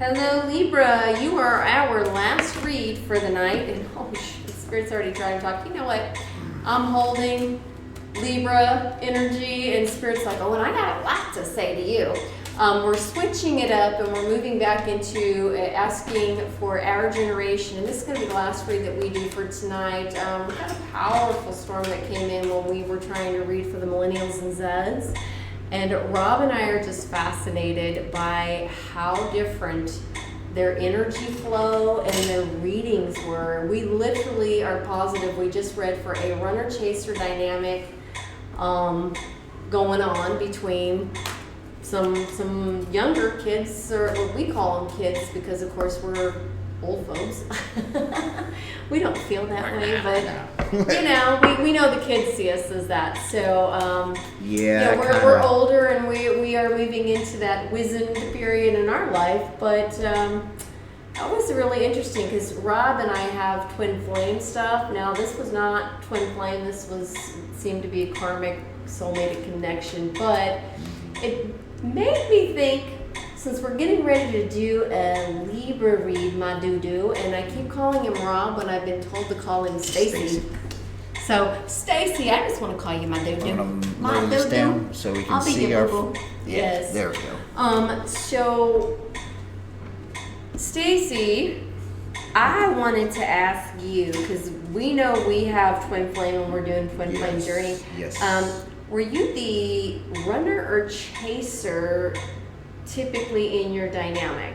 Hello, Libra. You are our last read for the night. And Spirit's already trying to talk. You know what? I'm holding Libra energy, and Spirit's like, oh, and I got a lot to say to you. We're switching it up, and we're moving back into asking for our generation. And this is going to be the last read that we do for tonight. We had a powerful storm that came in when we were trying to read for the millennials and Zeds. And Rob and I are just fascinated by how different their energy flow and their readings were. We literally are positive we just read for a runner-chaser dynamic going on between some younger kids, or what we call them kids because of course we're old folks. We don't feel that way, but you know, we know the kids see us as that. So we're older, and we are moving into that wizened period in our life. But that was really interesting because Rob and I have twin flame stuff. Now this was not twin flame. This seemed to be a karmic soulmate connection, but it made me think, since we're getting ready to do a Libra read, my doo-doo, and I keep calling him Rob when I've been told to call him Stacy. So, Stacy, I just want to call you my doo-doo. My doo-doo. Down so we can see our... Yes. There we go. So, Stacy, I wanted to ask you, because we know we have twin flame and we're doing twin flame journey. Yes. Were you the runner or chaser typically in your dynamic?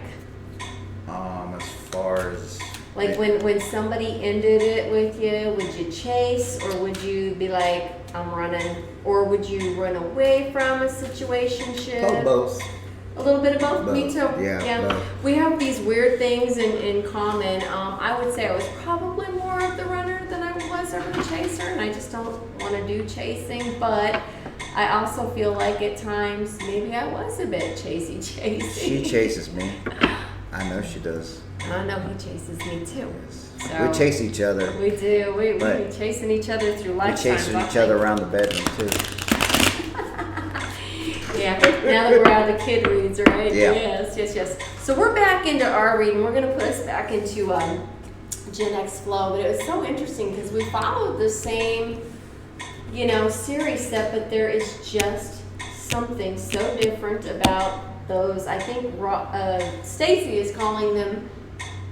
As far as like when somebody ended it with you, would you chase, or would you be like, I'm running, or would you run away from a situationship? both. A little bit of both. Me too. Yeah. Both. We have these weird things in common. I would say I was probably more of the runner than I was ever the chaser, and I just don't want to do chasing, but I also feel like at times maybe I was a bit chasey. She chases me. I know she does. I know he chases me too. Yes. So We chase each other. we do. We be chasing each other through We lifetimes. chasing each other around the bedroom too. Yeah, now that we're out of the kid reads, right? Yeah. Yes. So we're back into our reading. We're going to put us back into Gen X flow, but it was so interesting because we followed the same, series set, but there is just something so different about those. I think Stacy is calling them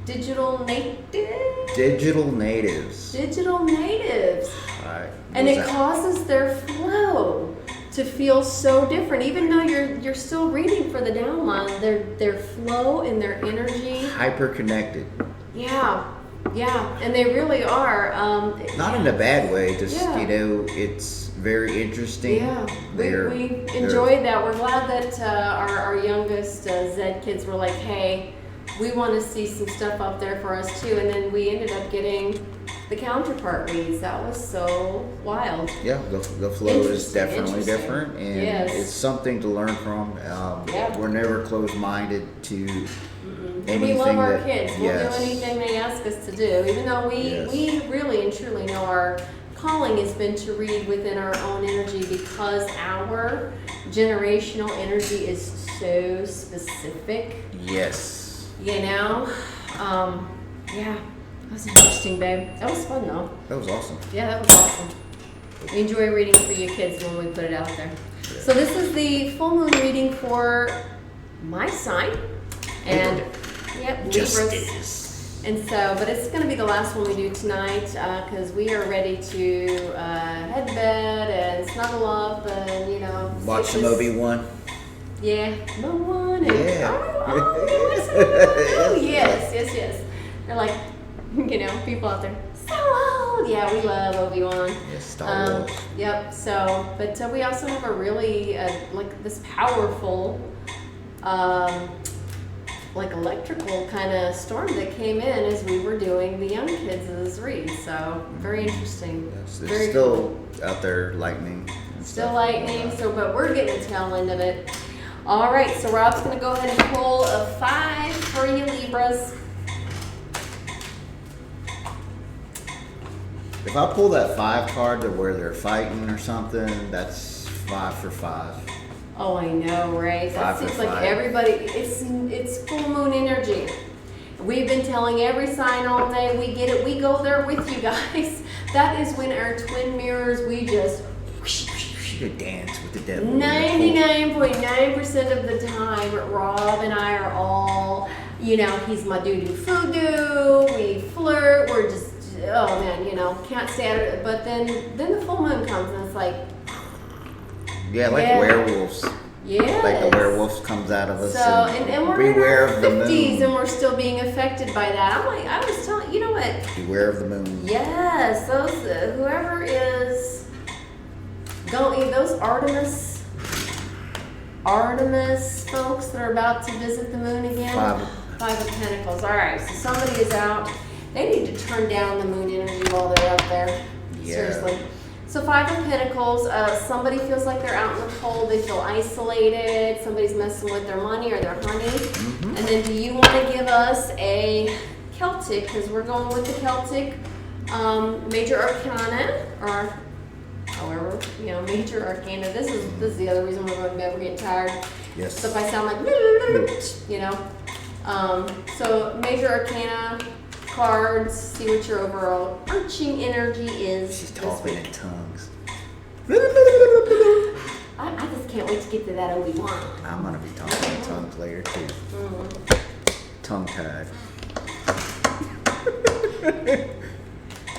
digital natives. Digital natives. Digital natives. Right. And it causes their flow to feel so different, even though you're still reading for the downline. Their flow and their energy. Hyper connected. Yeah, and they really are. Not in a bad way, just it's very interesting. Yeah, we enjoyed that. We're glad that our youngest Zed kids were like, hey, we want to see some stuff up there for us too. And then we ended up getting the counterpart reads. That was so wild. Yeah, the flow is definitely different, and it's something to learn from. We're never closed-minded to anything. We love our kids. We'll Yes. do anything they ask us to do, even though we really and truly know our calling has been to read within our own energy, because our generational energy is so specific. Yes. That was interesting, babe. That was fun, though. That was awesome. Yeah, that was awesome. We enjoy reading for you kids when we put it out there. Yeah. So this is the full moon reading for my sign. And, Libras. And so, but it's going to be the last one we do tonight, because we are ready to head to bed and snuggle up and, watch some Obi-Wan. Yeah, Obi-Wan. And, yes. They're like, people out there, so old. Yeah, we love Obi-Wan. Yes, Star Wars. Yep. So, but we also have a really this powerful, electrical kind of storm that came in as we were doing the young kids' read. So very interesting. Yes, very it's still out there lightning. Still lightning. So, but we're getting the tail end of it. All right. So Rob's gonna go ahead and pull a 5 for you Libras. If I pull that 5 card to where they're fighting or something, that's 5 for 5. Oh, I know, right? That seems like everybody. It's full moon energy. We've been telling every sign all day. We get it. We go there with you guys. That is when our twin mirrors, we just you dance with the devil. 99.9% of the time, Rob and I are all, he's my doo-doo-foo-doo. We flirt. We're just, oh man, can't stay out of it. But then the full moon comes and it's like, yeah, like werewolves. Yeah. Like the werewolf comes out of us. So, and we're beware in our of the 50s moon. and we're still being affected by that. I was telling, you know what? Beware of the moon. Yes, those, whoever is going, those Artemis folks that are about to visit the moon again. Five of Pentacles. All right, so somebody is out. They need to turn down the moon energy while they're up there. Yeah. Seriously. So Five of Pentacles, somebody feels like they're out in the cold, they feel isolated, somebody's messing with their money or their honey. And then do you want to give us a Celtic, because we're going with the Celtic Major Arcana, or however, Major Arcana. This is the other reason we're going to bed, we're getting tired. Yes. So if I sound like, so Major Arcana cards, see what your overall arching energy is. She's talking in tongues. I just can't wait to get to that Obi-Wan. I'm gonna be talking in tongues later too. Tongue tied.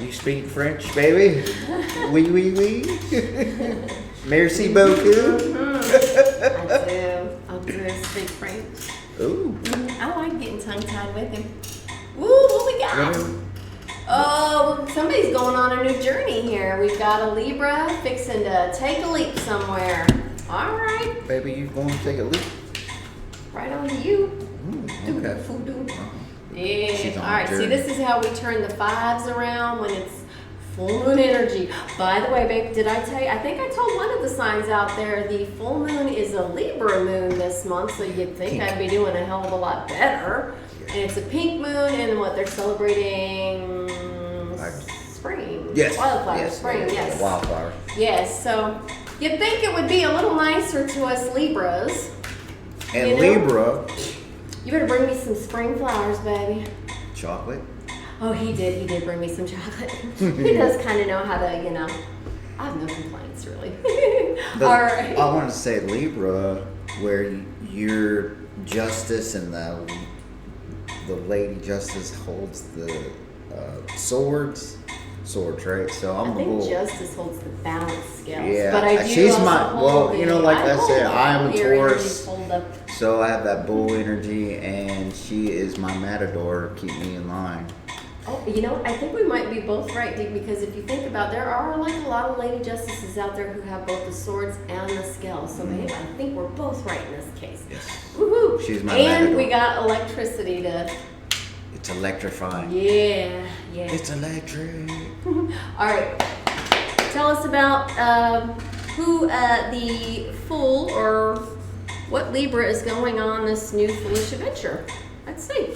You speak French, baby? Oui, oui, oui. Merci beaucoup. I do speak French. Ooh. I like getting tongue tied with him. Ooh, what we got? Oh, somebody's going on a new journey here. We've got a Libra fixing to take a leap somewhere. All right. Baby, you going to take a leap? Right on to you. Okay. Yeah. All right. See, this is how we turn the fives around when it's full moon energy. By the way, babe, did I tell you? I think I told one of the signs out there the full moon is a Libra moon this month, so you'd think I'd be doing a hell of a lot better. And it's a pink moon, and what they're celebrating spring. Yes. Wildflower. Yes. Spring. Yes. Wildflower. Yes. So you'd think it would be a little nicer to us Libras. And Libra. You better bring me some spring flowers, baby. Chocolate. Oh, he did bring me some chocolate. He does kind of know how to, I have no complaints, really. All right. I want to say Libra, where your justice and the Lady Justice holds the swords, right? So I think Justice holds the balance scales. Yeah, but I do she's also like I said, I'm a Taurus, so I have that bull energy, and she is my matador, keep me in line. Oh, I think we might be both right, Dick, because if you think about it, there are a lot of Lady Justices out there who have both the swords and the scales. So maybe I think we're both right in this case. Yes. Woohoo! She's my And matador. we got electricity to. It's electrifying. Yeah. It's electric. All right. Tell us about who the Fool or what Libra is going on this new foolish adventure. Let's see.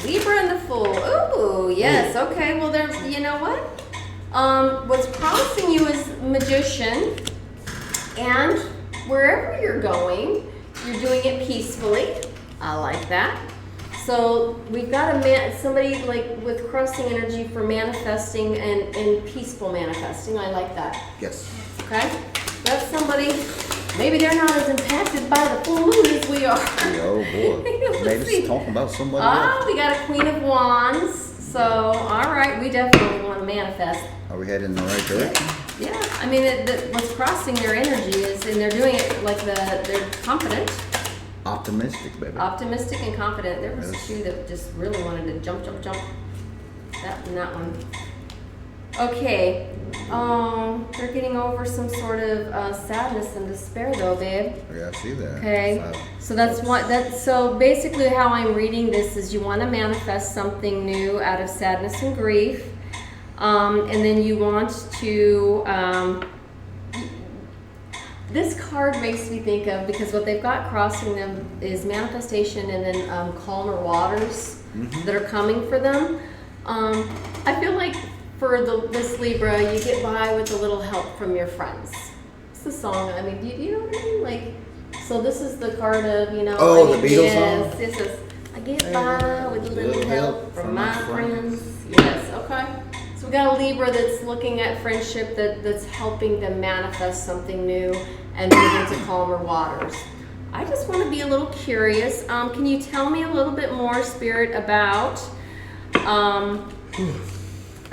Libra and the Fool. Ooh, yes. Okay. Well, there's. You know what? What's crossing you is Magician, and wherever you're going, you're doing it peacefully. I like that. So we've got somebody like with crossing energy for manifesting and peaceful manifesting. I like that. Yes. Okay. That's somebody. Maybe they're not as impacted by the full moon as we are. Oh boy. Maybe it's talking about somebody else. We got a Queen of Wands. So, all right, we definitely want to manifest. Are we heading in the right direction? Yeah. I mean, what's crossing their energy is, and they're doing it like they're confident. Optimistic, baby. Optimistic and confident. There was two that just really wanted to jump. That one. Okay. They're getting over some sort of sadness and despair, though, babe. Yeah, I see that. Okay. So so basically how I'm reading this is you want to manifest something new out of sadness and grief, and then you want to. This card makes me think of, because what they've got crossing them is manifestation and then calmer waters that are coming for them. I feel like for this Libra, you get by with a little help from your friends. It's the song. I mean, do you know what I mean? Like, so this is the card of, Oh, the Beatles song? Yes. I get by with a little help from my friends. Yes, okay. So we got a Libra that's looking at friendship that's helping them manifest something new and move into calmer waters. I just want to be a little curious. Can you tell me a little bit more, Spirit, about...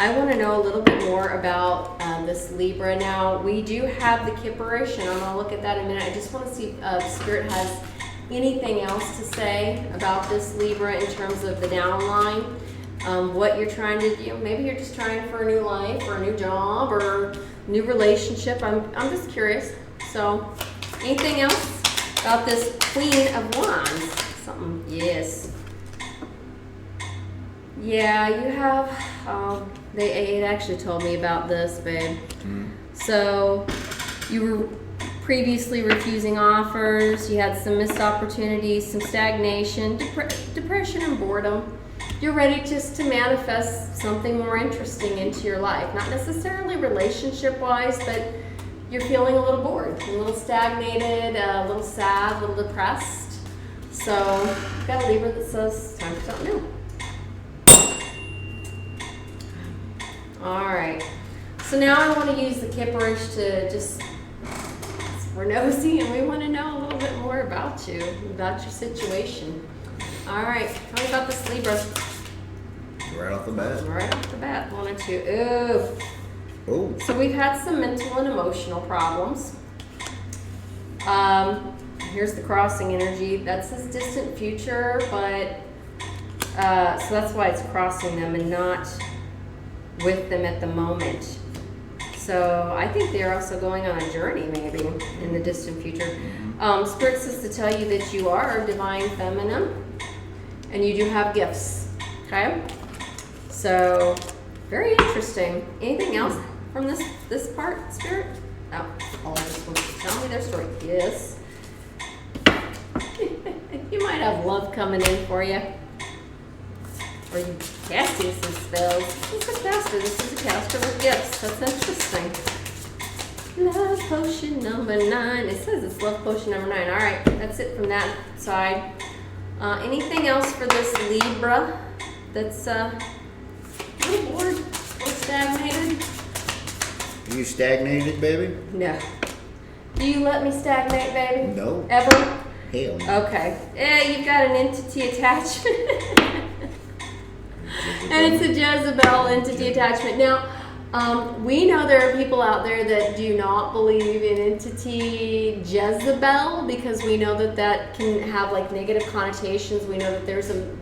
I want to know a little bit more about this Libra. Now, we do have the Kipperation. I'm going to look at that in a minute. I just want to see if Spirit has anything else to say about this Libra in terms of the downline. What you're trying to do. Maybe you're just trying for a new life or a new job or new relationship. I'm just curious. So, anything else about this Queen of Wands? Something, yes. Yeah, you have, it actually told me about this, babe. So, you were previously refusing offers, you had some missed opportunities, some stagnation, depression and boredom. You're ready just to manifest something more interesting into your life. Not necessarily relationship-wise, but you're feeling a little bored, a little stagnated, a little sad, a little depressed. So, you've got a Libra that says, time for something new. Alright, so now I want to use the Kipperish to just, we're nosy and we want to know a little bit more about you, about your situation. Alright, tell me about this Libra. Right off the bat. Right off the bat, 1 and 2. Ooh. Oh. So we've had some mental and emotional problems. Here's the crossing energy. That says distant future, but, so that's why it's crossing them and not with them at the moment. So I think they're also going on a journey maybe in the distant future. Spirit says to tell you that you are divine feminine and you do have gifts, okay? So very interesting. Anything else from this part, Spirit? Oh, all just wants to tell me their story. Yes. You might have love coming in for you. Or you casting some spells. This is a caster. This is a caster with gifts. That's interesting. Love potion number 9. It says it's love potion number 9. Alright, that's it from that side. Anything else for this Libra that's a little bored or stagnated? Are you stagnated, baby? No. Do you let me stagnate, baby? No. Ever? Hell no. Okay. Yeah, you've got an entity attachment. And it's a Jezebel entity attachment. Now, we know there are people out there that do not believe in entity Jezebel because we know that that can have like negative connotations. We know that there's a,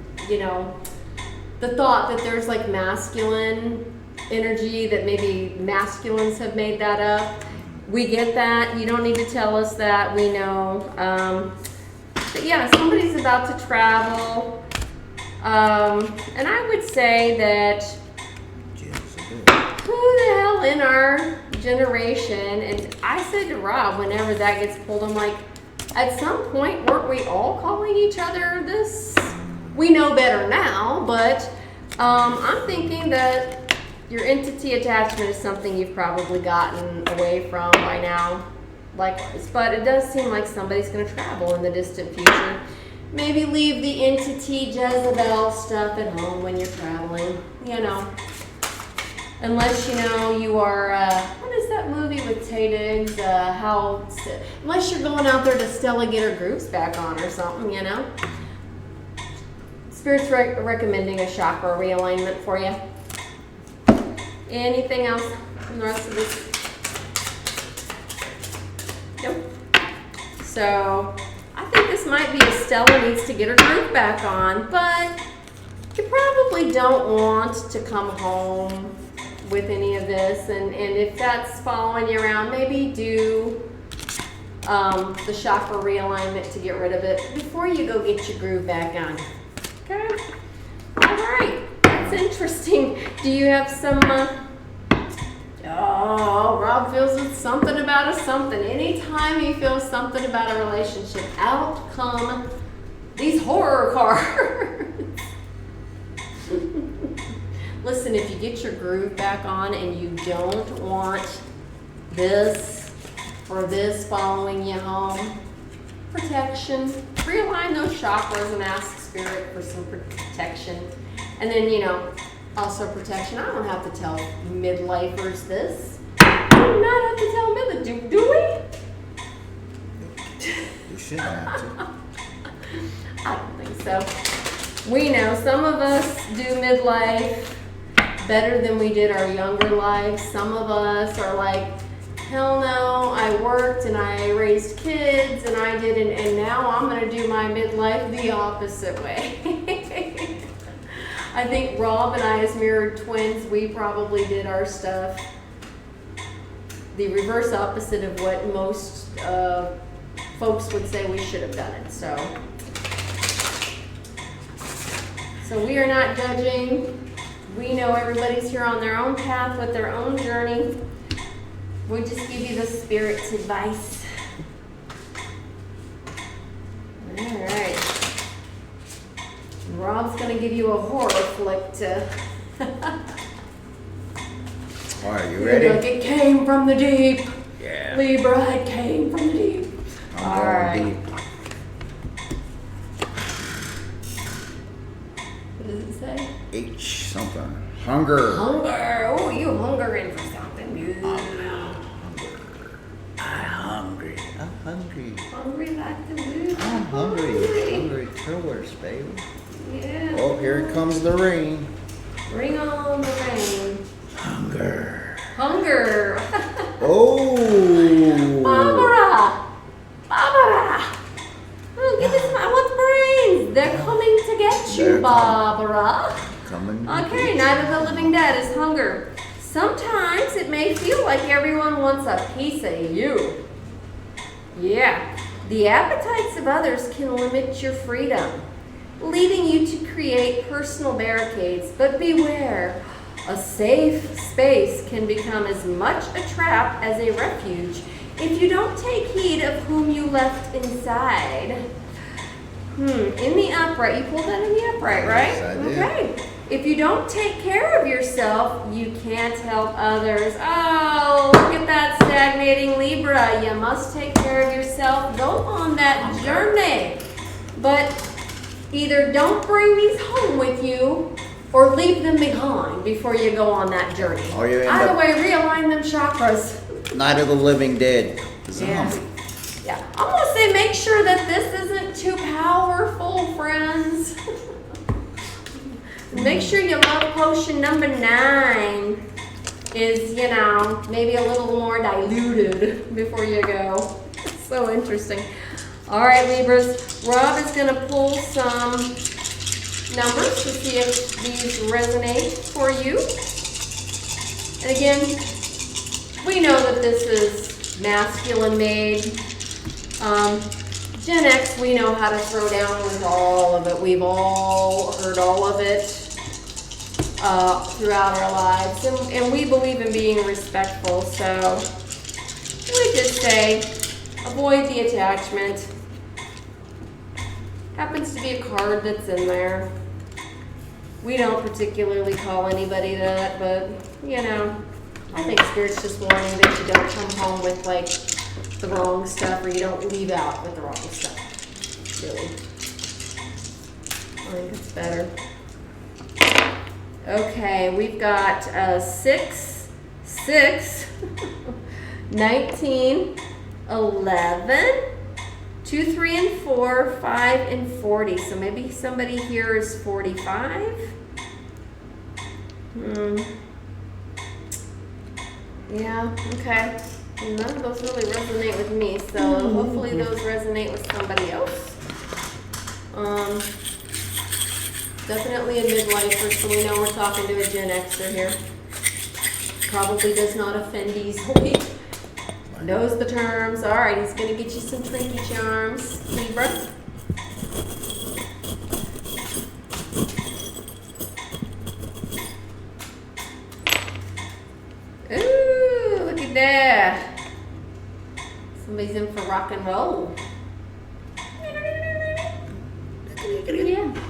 the thought that there's like masculine energy, that maybe masculines have made that up. We get that. You don't need to tell us that. We know. But yeah, somebody's about to travel. And I would say that who the hell in our generation, and I said to Rob whenever that gets pulled, I'm like, at some point, weren't we all calling each other this? We know better now, but I'm thinking that your entity attachment is something you've probably gotten away from by now, likewise. But it does seem like somebody's going to travel in the distant future. Maybe leave the entity Jezebel stuff at home when you're traveling, Unless, you are, what is that movie with Taye Diggs? Unless you're going out there to Stella get her grooves back on or something, Spirit's recommending a chakra realignment for you. Anything else from the rest of this? Nope. So, I think this might be a Stella needs to get her groove back on, but you probably don't want to come home with any of this, and if that's following you around, maybe do the chakra realignment to get rid of it before you go get your groove back on. Okay? Alright, that's interesting. Do you have some, Rob feels it's something about a something. Anytime he feels something about a relationship, out come these horror cards. Listen, if you get your groove back on and you don't want this or this following you home, protection. Realign those chakras and ask Spirit for some protection. And then, also protection. I don't have to tell midlifers this. We do not have to tell midlifers, do we? You shouldn't have to. I don't think so. We know some of us do midlife better than we did our younger lives. Some of us are like, hell no, I worked and I raised kids and I didn't, and now I'm going to do my midlife the opposite way. I think Rob and I, as mirrored twins, we probably did our stuff the reverse opposite of what most folks would say we should have done it. So we are not judging. We know everybody's here on their own path with their own journey. We just give you the Spirit's advice. All right. Rob's going to give you a horror flick to... All right, you ready? Like it came from the deep. Yeah. Libra, it came from the deep. I'm going deep. What does it say? H something. Hunger. Hunger. Oh, you hungering for something good. I'm hungry. I'm hungry. Hungry like the moon. I'm hungry. Hungry killers, baby. Yeah. Oh, here comes the rain. Bring on the rain. Hunger. Hunger. Oh. Barbara. Barbara. Oh, give me some. I want brains. They're coming to get you, Barbara. Coming. Okay, Night of the Living Dead is hunger. Sometimes it may feel like everyone wants a piece of you. Yeah, the appetites of others can limit your freedom, leading you to create personal barricades. But beware, a safe space can become as much a trap as a refuge if you don't take heed of whom you left inside. In the upright, you pulled that in the upright, right? Yes, I did. Okay. If you don't take care of yourself, you can't help others. Oh, look at that stagnating Libra. You must take care of yourself. Go on that journey. But either don't bring these home with you or leave them behind before you go on that journey. Or you end Either up way, realign them chakras. Night of the Living Dead. Yeah. Zombie. Yeah. I'm going to say make sure that this isn't too powerful, friends. Make sure your love potion number 9 is, maybe a little more diluted before you go. So interesting. All right, Libras. Rob is going to pull some numbers to see if these resonate for you. And again, we know that this is masculine made. Gen X, we know how to throw down with all of it. We've all heard all of it throughout our lives. And we believe in being respectful. So we just say, avoid the attachment. Happens to be a card that's in there. We don't particularly call anybody that, but, I think Spirit's just warning that you don't come home with, the wrong stuff, or you don't leave out with the wrong stuff. Really. I think it's better. Okay, we've got 6, 19, 11, 2, 3, and 4, 5, and 40. So maybe somebody here is 45. Yeah, okay. None of those really resonate with me, so hopefully those resonate with somebody else. Definitely a midlifer, so we know we're talking to a Gen Xer here. Probably does not offend easily. Knows the terms. All right, he's going to get you some Trinky Charms, Libra. Ooh, look at that. Somebody's in for rock and roll. Yeah.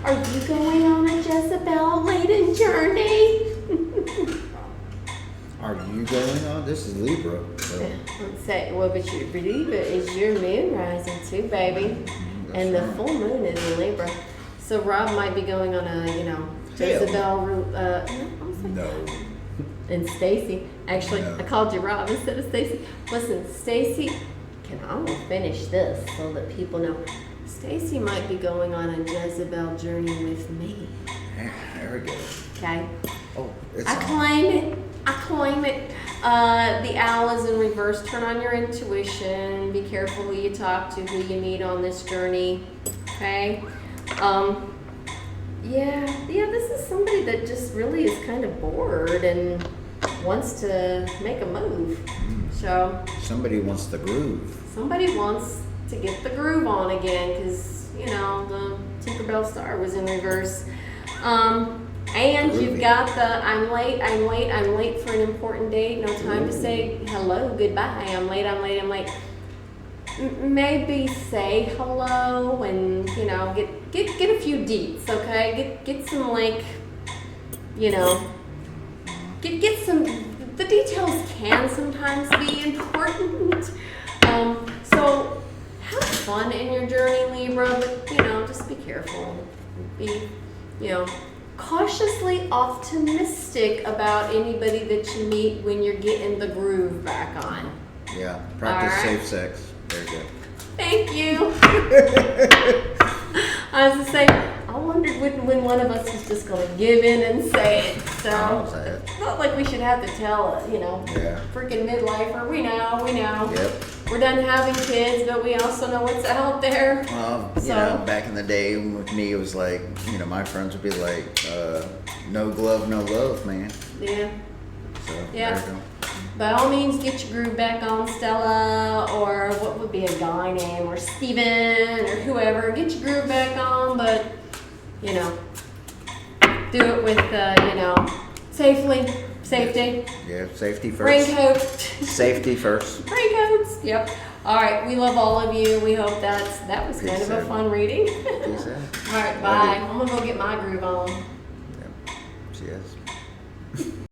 Are you going on a Jezebel-laden journey? Are you going on? This is Libra. So, Let's say, well, but you believe it is your moon rising too, baby. And the full moon is in Libra. So Rob might be going on a, Jezebel, no. and Stacy. Actually, No. I called you Rob instead of Stacy. Listen, Stacy, I'm gonna finish this so that people know. Stacy might be going on a Jezebel journey with me. There we go. Okay? Oh, it's I on. claim it. I claim it. The owl is in reverse. Turn on your intuition. Be careful who you talk to, who you meet on this journey. Okay? This is somebody that just really is kind of bored and wants to make a move. So Somebody wants the groove. somebody wants to get the groove on again because, the Tinkerbell star was in reverse. And Groovy. you've got the I'm late for an important date. No time to say hello, goodbye. I'm late. Maybe say hello and, get a few deets, okay? Get some get some, the details can sometimes be important. So have fun in your journey, Libra, but, just be careful. Be, cautiously optimistic about anybody that you meet when you're getting the groove back on. Yeah, practice All right. safe sex. Very good. Thank you. I was going to say, I wondered when one of us was just going to give in and say it. So I'll say it. it's not like we should have to tell it, Yeah. freaking midlifer. We know. Yep. We're done having kids, but we also know what's out there. Well, So- back in the day with me, it was like, my friends would be like, no glove, no love, man. Yeah. So, Yeah. there you go. By all means, get your groove back on, Stella, or what would be a guy name, or Steven, or whoever. Get your groove back on, but, do it with, safety, Yeah, safety first. raincoat. Safety first. Raincoats, yep. All right, we love all of you. We hope that was kind Peace of a out. fun reading. Peace out. All right, Love bye. you. I'm gonna go get my groove on.